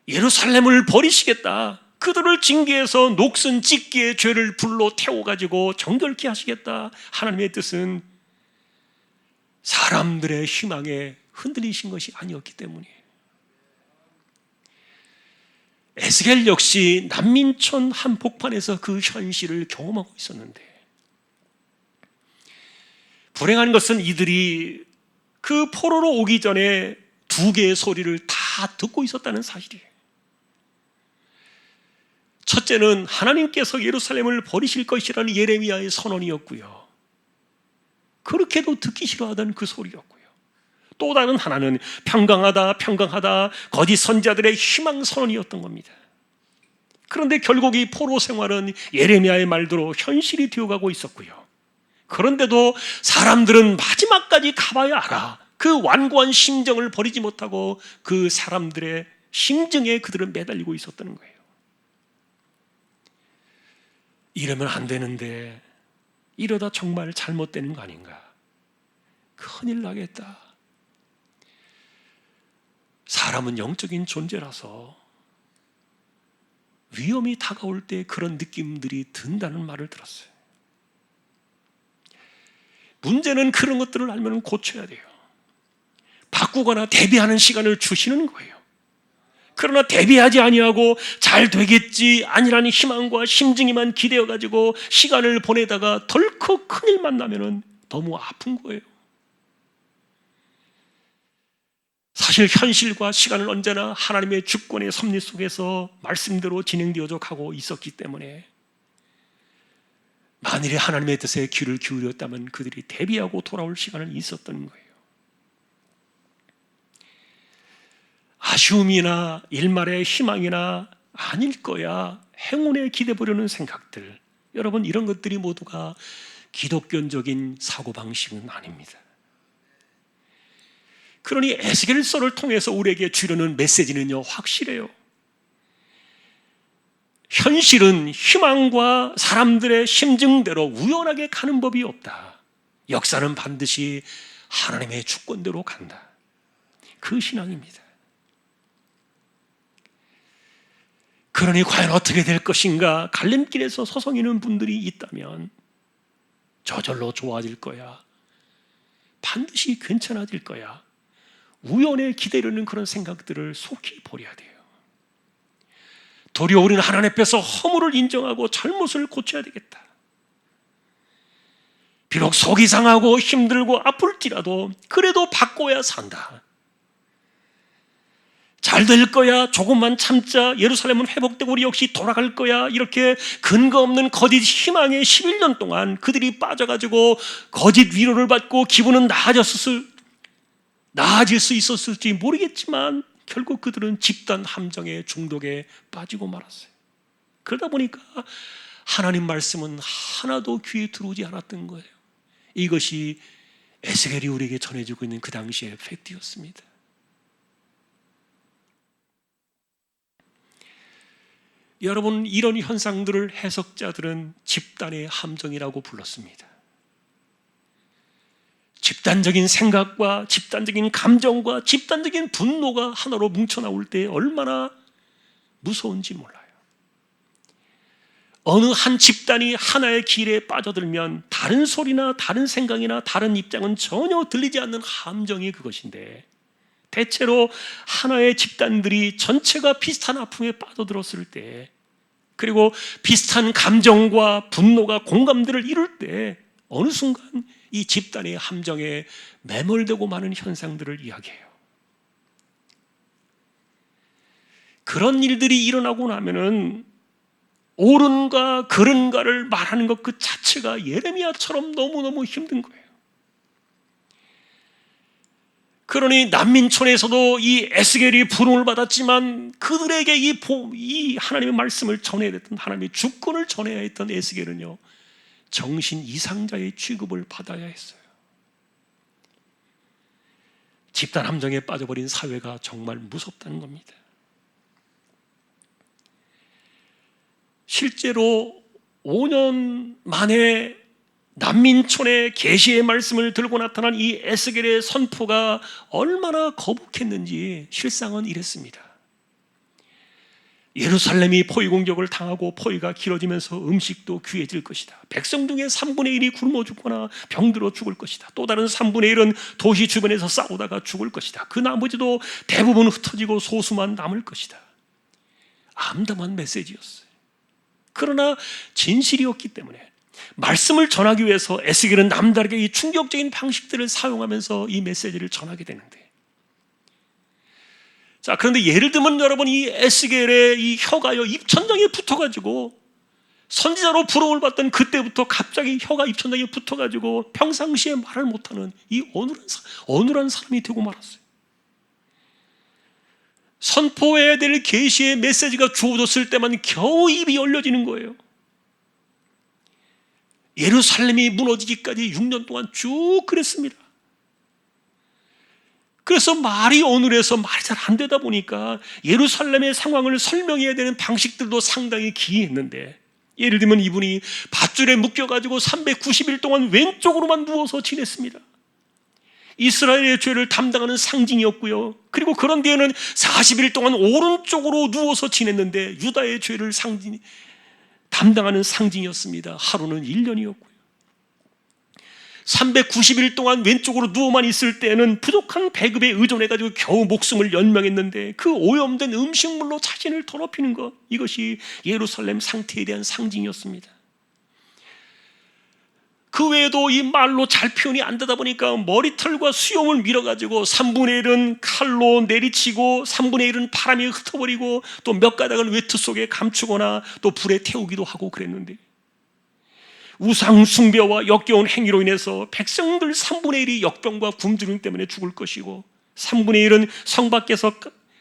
예루살렘을 버리시겠다. 그들을 징계해서 녹슨 찢기의 죄를 불로 태워가지고 정결케 하시겠다. 하나님의 뜻은 사람들의 희망에 흔들리신 것이 아니었기 때문이에요. 에스겔 역시 난민촌 한복판에서 그 현실을 경험하고 있었는데, 불행한 것은 이들이 그 포로로 오기 전에 2개의 소리를 다 듣고 있었다는 사실이에요. 첫째는 하나님께서 예루살렘을 버리실 것이라는 예레미야의 선언이었고요. 그렇게도 듣기 싫어하던 그 소리였고요. 또 다른 하나는 평강하다, 평강하다, 거짓 선지자들의 희망 선언이었던 겁니다. 그런데 결국 이 포로 생활은 예레미야의 말대로 현실이 되어가고 있었고요. 그런데도 사람들은 마지막까지 가봐야 알아. 그 완고한 심정을 버리지 못하고 그 사람들의 심정에 그들은 매달리고 있었다는 거예요. 이러면 안 되는데, 이러다 정말 잘못되는 거 아닌가? 큰일 나겠다. 사람은 영적인 존재라서 위험이 다가올 때 그런 느낌들이 든다는 말을 들었어요. 문제는 그런 것들을 알면 고쳐야 돼요. 바꾸거나 대비하는 시간을 주시는 거예요. 그러나 대비하지 아니하고 잘 되겠지 아니라는 희망과 심증이만 기대어가지고 시간을 보내다가 덜컥 큰일만 나면 너무 아픈 거예요. 사실 현실과 시간은 언제나 하나님의 주권의 섭리 속에서 말씀대로 진행되어져 가고 있었기 때문에 만일에 하나님의 뜻에 귀를 기울였다면 그들이 대비하고 돌아올 시간은 있었던 거예요. 아쉬움이나 일말의 희망이나 아닐 거야, 행운에 기대보려는 생각들, 여러분, 이런 것들이 모두가 기독교적인 사고방식은 아닙니다. 그러니 에스겔서를 통해서 우리에게 주려는 메시지는요, 확실해요. 현실은 희망과 사람들의 심증대로 우연하게 가는 법이 없다. 역사는 반드시 하나님의 주권대로 간다. 그 신앙입니다. 그러니 과연 어떻게 될 것인가 갈림길에서 서성이는 분들이 있다면 저절로 좋아질 거야. 반드시 괜찮아질 거야. 우연에 기대려는 그런 생각들을 속히 버려야 돼요. 도리어 우리는 하나님 앞에서 허물을 인정하고 잘못을 고쳐야 되겠다. 비록 속이 상하고 힘들고 아플지라도 그래도 바꿔야 산다. 잘 될 거야. 조금만 참자. 예루살렘은 회복되고 우리 역시 돌아갈 거야. 이렇게 근거 없는 거짓 희망에 11년 동안 그들이 빠져가지고 거짓 위로를 받고 기분은 나아질 수 있었을지 모르겠지만 결국 그들은 집단 함정의 중독에 빠지고 말았어요. 그러다 보니까 하나님 말씀은 하나도 귀에 들어오지 않았던 거예요. 이것이 에스겔이 우리에게 전해주고 있는 그 당시의 팩트였습니다. 여러분, 이런 현상들을 해석자들은 집단의 함정이라고 불렀습니다. 집단적인 생각과 집단적인 감정과 집단적인 분노가 하나로 뭉쳐 나올 때 얼마나 무서운지 몰라요. 어느 한 집단이 하나의 길에 빠져들면 다른 소리나 다른 생각이나 다른 입장은 전혀 들리지 않는 함정이 그것인데, 대체로 하나의 집단들이 전체가 비슷한 아픔에 빠져들었을 때, 그리고 비슷한 감정과 분노가 공감대를 이룰 때 어느 순간 이 집단의 함정에 매몰되고 마는 현상들을 이야기해요. 그런 일들이 일어나고 나면은 옳은가 그른가를 말하는 것 그 자체가 예레미야처럼 너무너무 힘든 거예요. 그러니 난민촌에서도 이 에스겔이 부름을 받았지만 그들에게 이 하나님의 말씀을 전해야 했던, 하나님의 주권을 전해야 했던 에스겔은요, 정신 이상자의 취급을 받아야 했어요. 집단 함정에 빠져버린 사회가 정말 무섭다는 겁니다. 실제로 5년 만에 난민촌의 계시의 말씀을 들고 나타난 이 에스겔의 선포가 얼마나 거북했는지 실상은 이랬습니다. 예루살렘이 포위 공격을 당하고 포위가 길어지면서 음식도 귀해질 것이다. 백성 중에 3분의 1이 굶어 죽거나 병들어 죽을 것이다. 또 다른 3분의 1은 도시 주변에서 싸우다가 죽을 것이다. 그 나머지도 대부분 흩어지고 소수만 남을 것이다. 암담한 메시지였어요. 그러나 진실이었기 때문에 말씀을 전하기 위해서 에스겔은 남다르게 이 충격적인 방식들을 사용하면서 이 메시지를 전하게 되는데, 자, 그런데 예를 들면 여러분, 이 에스겔의 이 혀가요 입천장에 붙어가지고 선지자로 부름을 받던 그때부터 갑자기 혀가 입천장에 붙어가지고 평상시에 말을 못하는 이 어눌한 사람이 되고 말았어요. 선포해야 될 계시의 메시지가 주어졌을 때만 겨우 입이 열려지는 거예요. 예루살렘이 무너지기까지 6년 동안 쭉 그랬습니다. 그래서 말이 어눌해서 말이 잘 안 되다 보니까 예루살렘의 상황을 설명해야 되는 방식들도 상당히 기이했는데, 예를 들면 이분이 밧줄에 묶여가지고 390일 동안 왼쪽으로만 누워서 지냈습니다. 이스라엘의 죄를 담당하는 상징이었고요. 그리고 그런 뒤에는 40일 동안 오른쪽으로 누워서 지냈는데 유다의 죄를 담당하는 상징이었습니다. 하루는 1년이었고요. 390일 동안 왼쪽으로 누워만 있을 때는 부족한 배급에 의존해가지고 겨우 목숨을 연명했는데 그 오염된 음식물로 자신을 더럽히는 것, 이것이 예루살렘 상태에 대한 상징이었습니다. 그 외에도 이 말로 잘 표현이 안 되다 보니까 머리털과 수염을 밀어가지고 3분의 1은 칼로 내리치고 3분의 1은 바람에 흩어버리고 또 몇 가닥은 외투 속에 감추거나 또 불에 태우기도 하고 그랬는데, 우상 숭배와 역겨운 행위로 인해서 백성들 3분의 1이 역병과 굶주림 때문에 죽을 것이고 3분의 1은 성 밖에서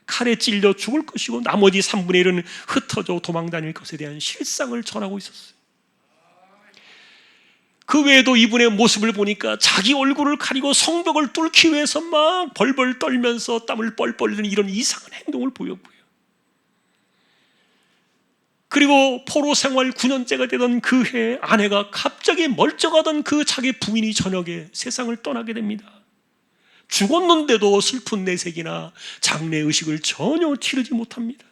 칼에 찔려 죽을 것이고 나머지 3분의 1은 흩어져 도망다닐 것에 대한 실상을 전하고 있었어요. 그 외에도 이분의 모습을 보니까 자기 얼굴을 가리고 성벽을 뚫기 위해서 막 벌벌 떨면서 땀을 뻘뻘 흘리는 이런 이상한 행동을 보였고요. 그리고 포로 생활 9년째가 되던 그 해에 아내가 갑자기 멀쩡하던 그 자기 부인이 저녁에 세상을 떠나게 됩니다. 죽었는데도 슬픈 내색이나 장례의식을 전혀 치르지 못합니다.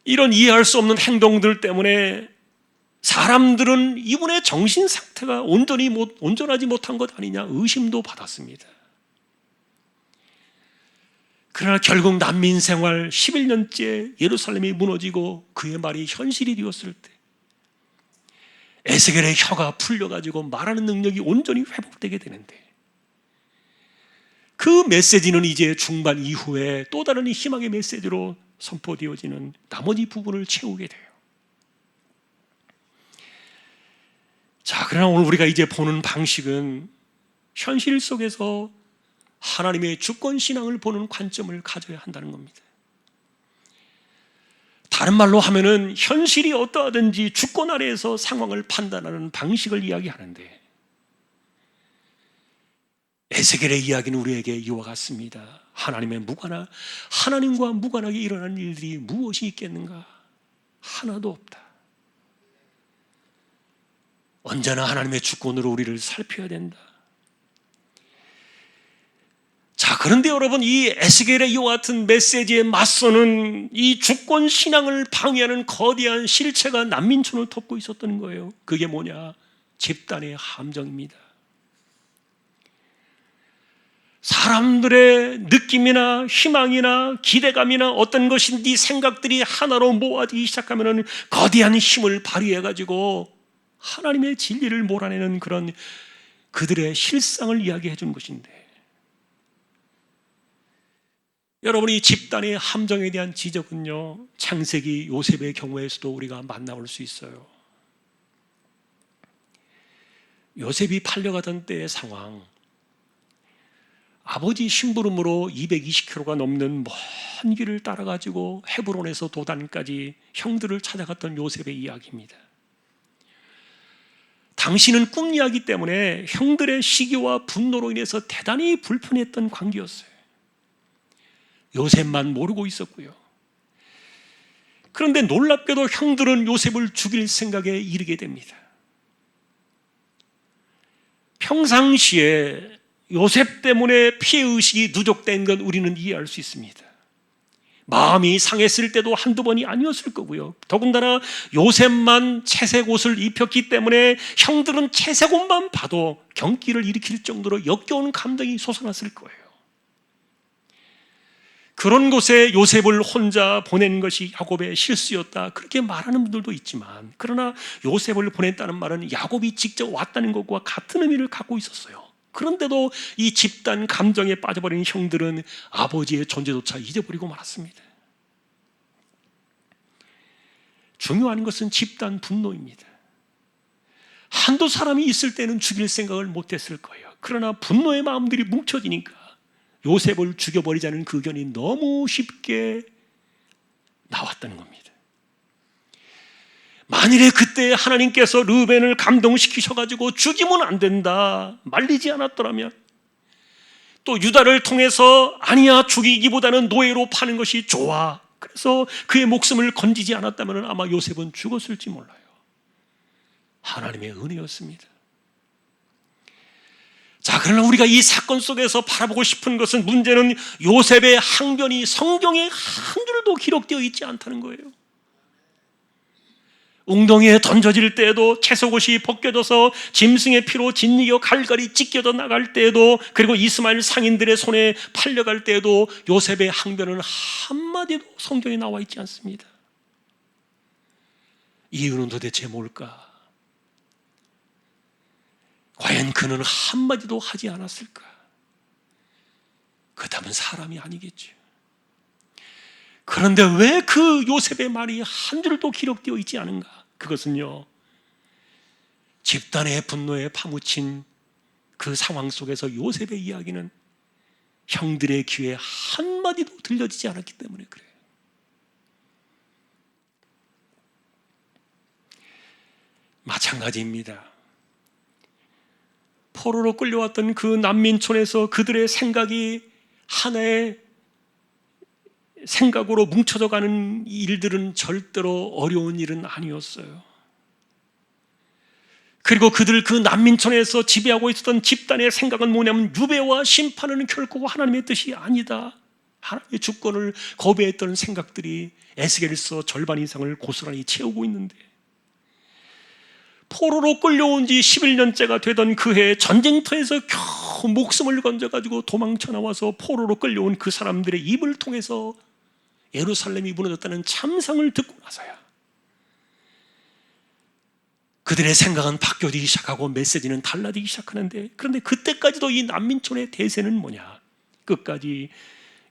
이런 이해할 수 없는 행동들 때문에 사람들은 이분의 정신 상태가 온전하지 못한 것 아니냐 의심도 받았습니다. 그러나 결국 난민 생활 11년째 예루살렘이 무너지고 그의 말이 현실이 되었을 때 에스겔의 혀가 풀려가지고 말하는 능력이 온전히 회복되게 되는데, 그 메시지는 이제 중반 이후에 또 다른 희망의 메시지로 선포되어지는 나머지 부분을 채우게 돼요. 자, 그러나 오늘 우리가 이제 보는 방식은 현실 속에서 하나님의 주권 신앙을 보는 관점을 가져야 한다는 겁니다. 다른 말로 하면은 현실이 어떠하든지 주권 아래에서 상황을 판단하는 방식을 이야기하는데, 에스겔의 이야기는 우리에게 이와 같습니다. 하나님과 무관하게 일어나는 일들이 무엇이 있겠는가? 하나도 없다. 언제나 하나님의 주권으로 우리를 살펴야 된다. 자, 그런데 여러분, 이 에스겔의 이와 같은 메시지에 맞서는 이 주권 신앙을 방해하는 거대한 실체가 난민촌을 덮고 있었던 거예요. 그게 뭐냐? 집단의 함정입니다. 사람들의 느낌이나 희망이나 기대감이나 어떤 것인지 생각들이 하나로 모아지기 시작하면 거대한 힘을 발휘해가지고 하나님의 진리를 몰아내는 그런 그들의 실상을 이야기해 준 것인데, 여러분, 이 집단의 함정에 대한 지적은요, 창세기 요셉의 경우에서도 우리가 만나볼 수 있어요. 요셉이 팔려가던 때의 상황, 아버지 심부름으로 220km가 넘는 먼 길을 따라가지고 헤브론에서 도단까지 형들을 찾아갔던 요셉의 이야기입니다. 당시는 꿈 이야기 때문에 형들의 시기와 분노로 인해서 대단히 불편했던 관계였어요. 요셉만 모르고 있었고요. 그런데 놀랍게도 형들은 요셉을 죽일 생각에 이르게 됩니다. 평상시에 요셉 때문에 피해의식이 누적된 건 우리는 이해할 수 있습니다. 마음이 상했을 때도 한두 번이 아니었을 거고요. 더군다나 요셉만 채색 옷을 입혔기 때문에 형들은 채색 옷만 봐도 경기를 일으킬 정도로 역겨운 감정이 솟아났을 거예요. 그런 곳에 요셉을 혼자 보낸 것이 야곱의 실수였다, 그렇게 말하는 분들도 있지만, 그러나 요셉을 보냈다는 말은 야곱이 직접 왔다는 것과 같은 의미를 갖고 있었어요. 그런데도 이 집단 감정에 빠져버린 형들은 아버지의 존재조차 잊어버리고 말았습니다. 중요한 것은 집단 분노입니다. 한두 사람이 있을 때는 죽일 생각을 못했을 거예요. 그러나 분노의 마음들이 뭉쳐지니까 요셉을 죽여버리자는 그 의견이 너무 쉽게 나왔다는 겁니다. 만일에 그때 하나님께서 르우벤을 감동시키셔가지고 죽이면 안 된다 말리지 않았더라면, 또 유다를 통해서 아니야, 죽이기보다는 노예로 파는 것이 좋아, 그래서 그의 목숨을 건지지 않았다면 아마 요셉은 죽었을지 몰라요. 하나님의 은혜였습니다. 자, 그러나 우리가 이 사건 속에서 바라보고 싶은 것은, 문제는 요셉의 항변이 성경에 한 줄도 기록되어 있지 않다는 거예요. 웅덩이에 던져질 때에도, 채석옷이 벗겨져서 짐승의 피로 짓이겨 갈갈이 찢겨져 나갈 때에도, 그리고 이스마엘 상인들의 손에 팔려갈 때에도 요셉의 항변은 한마디도 성경에 나와 있지 않습니다. 이유는 도대체 뭘까? 과연 그는 한마디도 하지 않았을까? 그렇다면 사람이 아니겠죠. 그런데 왜 그 요셉의 말이 한 줄도 기록되어 있지 않은가? 그것은요, 집단의 분노에 파묻힌 그 상황 속에서 요셉의 이야기는 형들의 귀에 한마디도 들려지지 않았기 때문에 그래요. 마찬가지입니다. 포로로 끌려왔던 그 난민촌에서 그들의 생각이 하나의 생각으로 뭉쳐져 가는 일들은 절대로 어려운 일은 아니었어요. 그리고 그들 그 난민촌에서 지배하고 있었던 집단의 생각은 뭐냐면 유배와 심판은 결코 하나님의 뜻이 아니다. 하나님의 주권을 거부했던 생각들이 에스겔서 절반 이상을 고스란히 채우고 있는데, 포로로 끌려온 지 11년째가 되던 그 해 전쟁터에서 겨우 목숨을 건져가지고 도망쳐 나와서 포로로 끌려온 그 사람들의 입을 통해서 예루살렘이 무너졌다는 참상을 듣고 나서야 그들의 생각은 바뀌어지기 시작하고 메시지는 달라지기 시작하는데, 그런데 그때까지도 이 난민촌의 대세는 뭐냐? 끝까지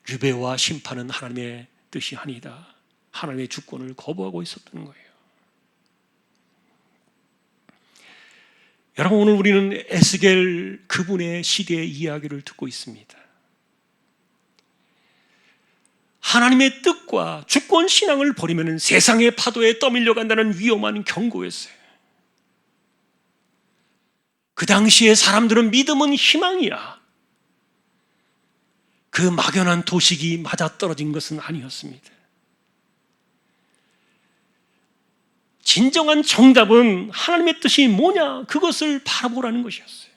유배와 심판은 하나님의 뜻이 아니다. 하나님의 주권을 거부하고 있었던 거예요. 여러분, 오늘 우리는 에스겔 그분의 시대의 이야기를 듣고 있습니다. 하나님의 뜻과 주권 신앙을 버리면 세상의 파도에 떠밀려 간다는 위험한 경고였어요. 그 당시에 사람들은 믿음은 희망이야, 그 막연한 도식이 맞아떨어진 것은 아니었습니다. 진정한 정답은 하나님의 뜻이 뭐냐, 그것을 바라보라는 것이었어요.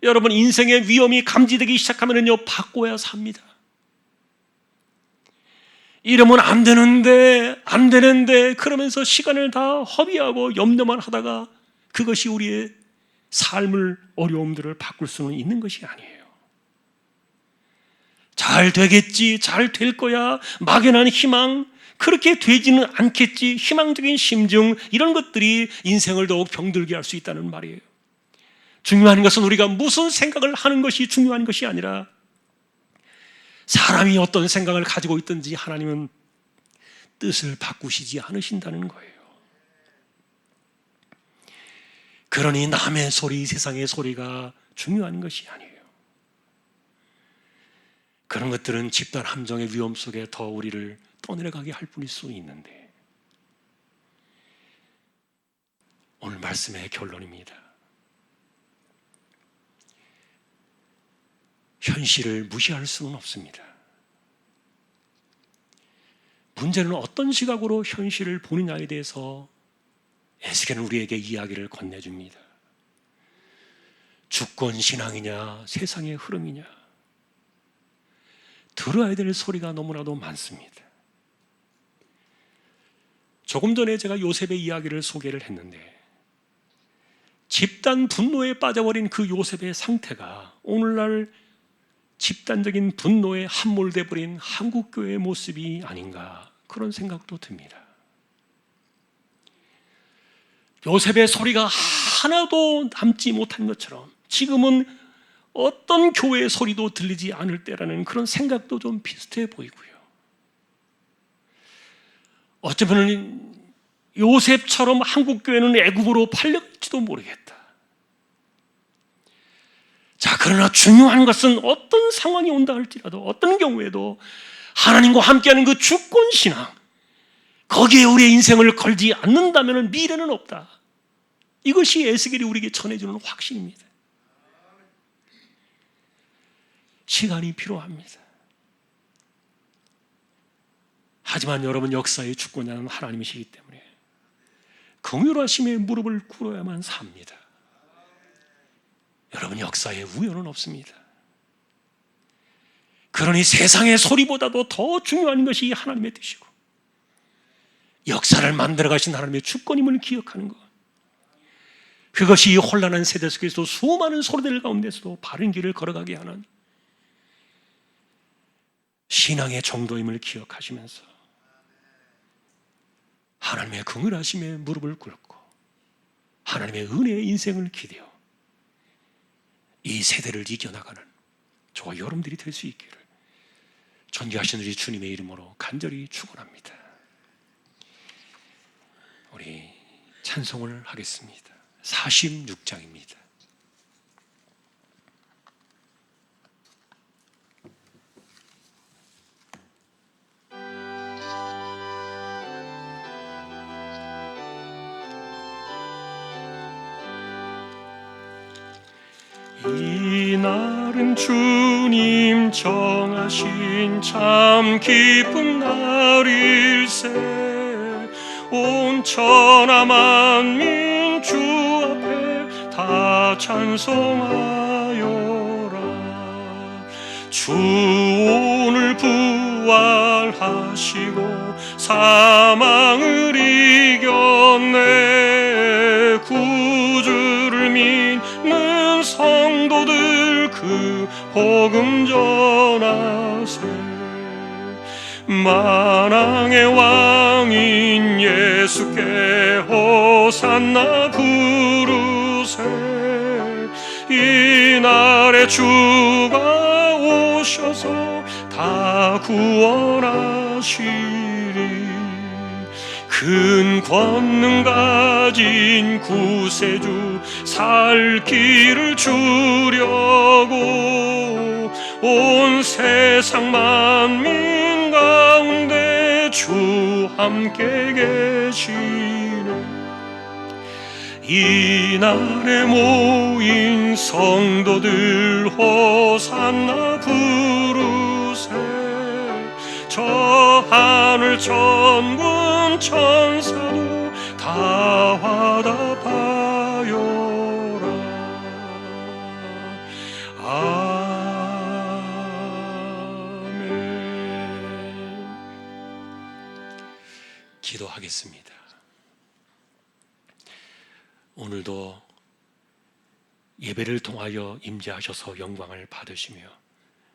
여러분, 인생의 위험이 감지되기 시작하면요, 바꿔야 삽니다. 이러면 안 되는데 그러면서 시간을 다 허비하고 염려만 하다가 그것이 우리의 삶을, 어려움들을 바꿀 수는 있는 것이 아니에요. 잘 되겠지, 잘 될 거야, 막연한 희망, 그렇게 되지는 않겠지, 희망적인 심증, 이런 것들이 인생을 더욱 병들게 할 수 있다는 말이에요. 중요한 것은 우리가 무슨 생각을 하는 것이 중요한 것이 아니라 사람이 어떤 생각을 가지고 있든지 하나님은 뜻을 바꾸시지 않으신다는 거예요. 그러니 남의 소리, 세상의 소리가 중요한 것이 아니에요. 그런 것들은 집단 함정의 위험 속에 더 우리를 떠내려가게 할 뿐일 수 있는데, 오늘 말씀의 결론입니다. 현실을 무시할 수는 없습니다. 문제는 어떤 시각으로 현실을 보느냐에 대해서 에스겔은 우리에게 이야기를 건네줍니다. 주권 신앙이냐, 세상의 흐름이냐, 들어야 될 소리가 너무나도 많습니다. 조금 전에 제가 요셉의 이야기를 소개를 했는데, 집단 분노에 빠져버린 그 요셉의 상태가 오늘날 집단적인 분노에 함몰돼 버린 한국교회의 모습이 아닌가, 그런 생각도 듭니다. 요셉의 소리가 하나도 남지 못한 것처럼 지금은 어떤 교회의 소리도 들리지 않을 때라는 그런 생각도 좀 비슷해 보이고요. 어쩌면 요셉처럼 한국교회는 애굽으로 팔렸지도 모르겠다. 자, 그러나 중요한 것은 어떤 상황이 온다 할지라도, 어떤 경우에도 하나님과 함께하는 그 주권신앙, 거기에 우리의 인생을 걸지 않는다면 미래는 없다. 이것이 에스겔이 우리에게 전해주는 확신입니다. 시간이 필요합니다. 하지만 여러분, 역사의 주권자는 하나님이시기 때문에 긍휼하심에 무릎을 꿇어야만 삽니다. 여러분, 역사에 우연은 없습니다. 그러니 세상의 소리보다도 더 중요한 것이 하나님의 뜻이고, 역사를 만들어 가신 하나님의 주권임을 기억하는 것, 그것이 이 혼란한 세대 속에서 수많은 소리들 가운데서도 바른 길을 걸어가게 하는 신앙의 정도임을 기억하시면서 하나님의 긍휼하심에 무릎을 꿇고 하나님의 은혜의 인생을 기대어 이 세대를 이겨나가는 저와 여러분들이 될 수 있기를 존귀하신 우리 주님의 이름으로 간절히 축원합니다. 우리 찬송을 하겠습니다. 46장입니다. 이 나라 날은 주님 정하신 참 기쁜 날일세. 온 천하 만민 주 앞에 다 찬송하여라. 주 오늘 부활하시고 사망을 이겼네. 구주를 믿는 성도들 그 복음 전하세. 만왕의 왕인 예수께 호산나 부르세. 이날에 주가 오셔서 다 구원하시리. 큰 권능 가진 구세주 살 길을 주려고 온 세상 만민 가운데 주 함께 계시네. 이날에 모인 성도들 호산나 부르세. 저 하늘 천군 천사도 다 화답하여라. 아멘. 기도하겠습니다. 오늘도 예배를 통하여 임재하셔서 영광을 받으시며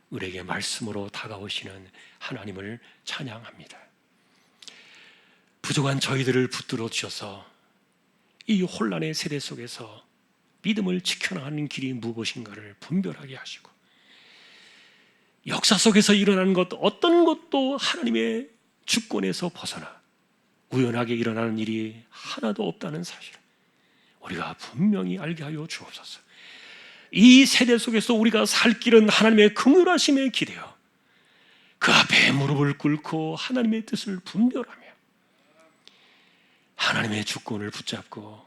우리에게 말씀으로 다가오시는 하나님을 찬양합니다. 부족한 저희들을 붙들어 주셔서 이 혼란의 세대 속에서 믿음을 지켜나가는 길이 무엇인가를 분별하게 하시고, 역사 속에서 일어나는 것 어떤 것도 하나님의 주권에서 벗어나 우연하게 일어나는 일이 하나도 없다는 사실을 우리가 분명히 알게 하여 주옵소서. 이 세대 속에서 우리가 살 길은 하나님의 긍휼하심에 기대어 그 앞에 무릎을 꿇고 하나님의 뜻을 분별하며 하나님의 주권을 붙잡고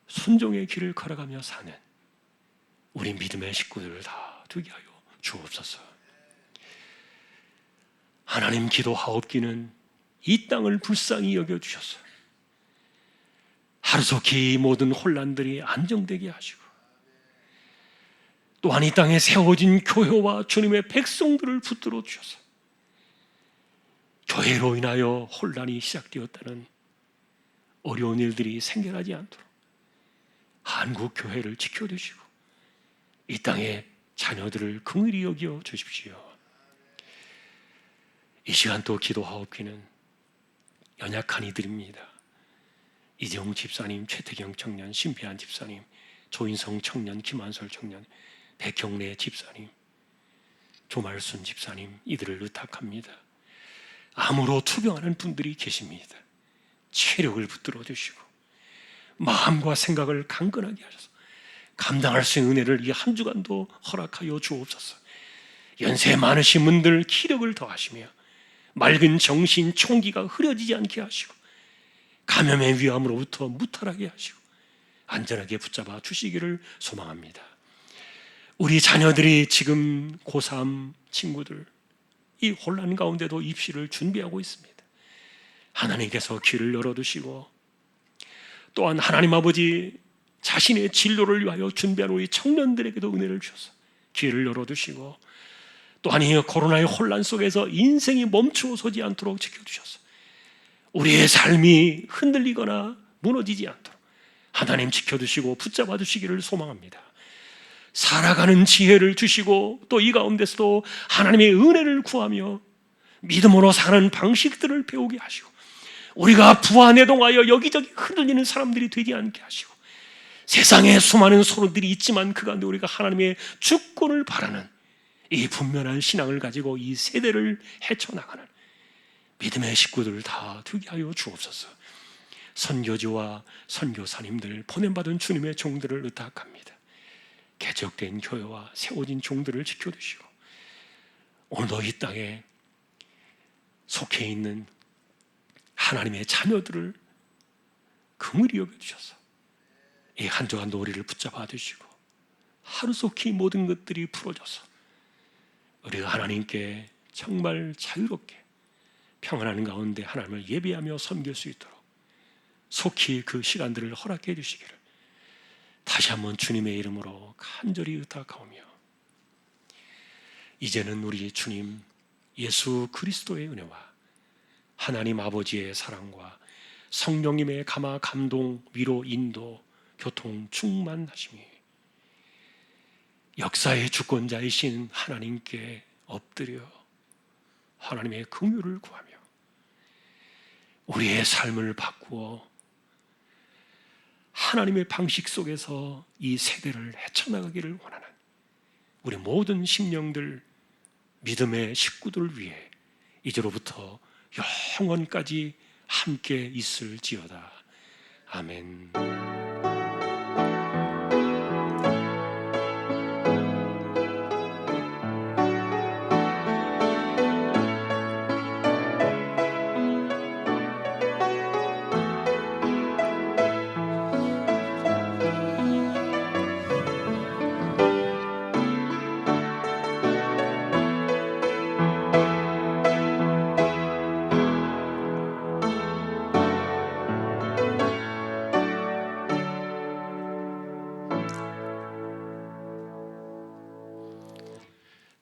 순종의 길을 걸어가며 사는 우리 믿음의 식구들을 다 되게 하여 주옵소서. 하나님, 기도하옵기는 이 땅을 불쌍히 여겨주셔서 하루속히 이 모든 혼란들이 안정되게 하시고, 또한 이 땅에 세워진 교회와 주님의 백성들을 붙들어 주셔서 교회로 인하여 혼란이 시작되었다는 어려운 일들이 생겨나지 않도록 한국 교회를 지켜주시고 이 땅의 자녀들을 긍휼히 여겨 주십시오. 이 시간 또 기도하옵기는 연약한 이들입니다. 이재용 집사님, 최태경 청년, 심피한 집사님, 조인성 청년, 김한솔 청년, 백경래 집사님, 조말순 집사님, 이들을 의탁합니다. 암으로 투병하는 분들이 계십니다. 체력을 붙들어 주시고 마음과 생각을 강건하게 하셔서 감당할 수 있는 은혜를 이 한 주간도 허락하여 주옵소서. 연세 많으신 분들 기력을 더하시며 맑은 정신, 총기가 흐려지지 않게 하시고 감염의 위험으로부터 무탈하게 하시고 안전하게 붙잡아 주시기를 소망합니다. 우리 자녀들이 지금 고3 친구들 이 혼란 가운데도 입시를 준비하고 있습니다. 하나님께서 길을 열어두시고, 또한 하나님 아버지 자신의 진로를 위하여 준비한 우리 청년들에게도 은혜를 주셔서 길을 열어두시고, 또한 이 코로나의 혼란 속에서 인생이 멈추어서지 않도록 지켜주셔서 우리의 삶이 흔들리거나 무너지지 않도록 하나님 지켜주시고 붙잡아 주시기를 소망합니다. 살아가는 지혜를 주시고 또 이 가운데서도 하나님의 은혜를 구하며 믿음으로 사는 방식들을 배우게 하시고 우리가 부안해동하여 여기저기 흔들리는 사람들이 되지 않게 하시고 세상에 수많은 소리들이 있지만 그 가운데 우리가 하나님의 주권을 바라는 이 분명한 신앙을 가지고 이 세대를 헤쳐나가는 믿음의 식구들을 다 되게 하여 주옵소서. 선교지와 선교사님들, 보냄받은 주님의 종들을 의탁합니다. 개척된 교회와 세워진 종들을 지켜주시고 오늘도 이 땅에 속해 있는 하나님의 자녀들을 긍휼히 여겨주셔서 이 한 주간도 우리를 붙잡아 주시고 하루속히 모든 것들이 풀어져서 우리가 하나님께 정말 자유롭게 평안한 가운데 하나님을 예배하며 섬길 수 있도록 속히 그 시간들을 허락해 주시기를 다시 한번 주님의 이름으로 간절히 의탁하오며, 이제는 우리 주님 예수 그리스도의 은혜와 하나님 아버지의 사랑과 성령님의 감화, 감동, 위로, 인도, 교통, 충만하심이 역사의 주권자이신 하나님께 엎드려 하나님의 긍휼을 구하며 우리의 삶을 바꾸어 하나님의 방식 속에서 이 세대를 헤쳐나가기를 원하는 우리 모든 심령들, 믿음의 식구들을 위해 이제로부터 영원까지 함께 있을지어다. 아멘.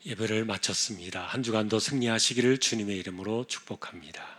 예배를 마쳤습니다. 한 주간도 승리하시기를 주님의 이름으로 축복합니다.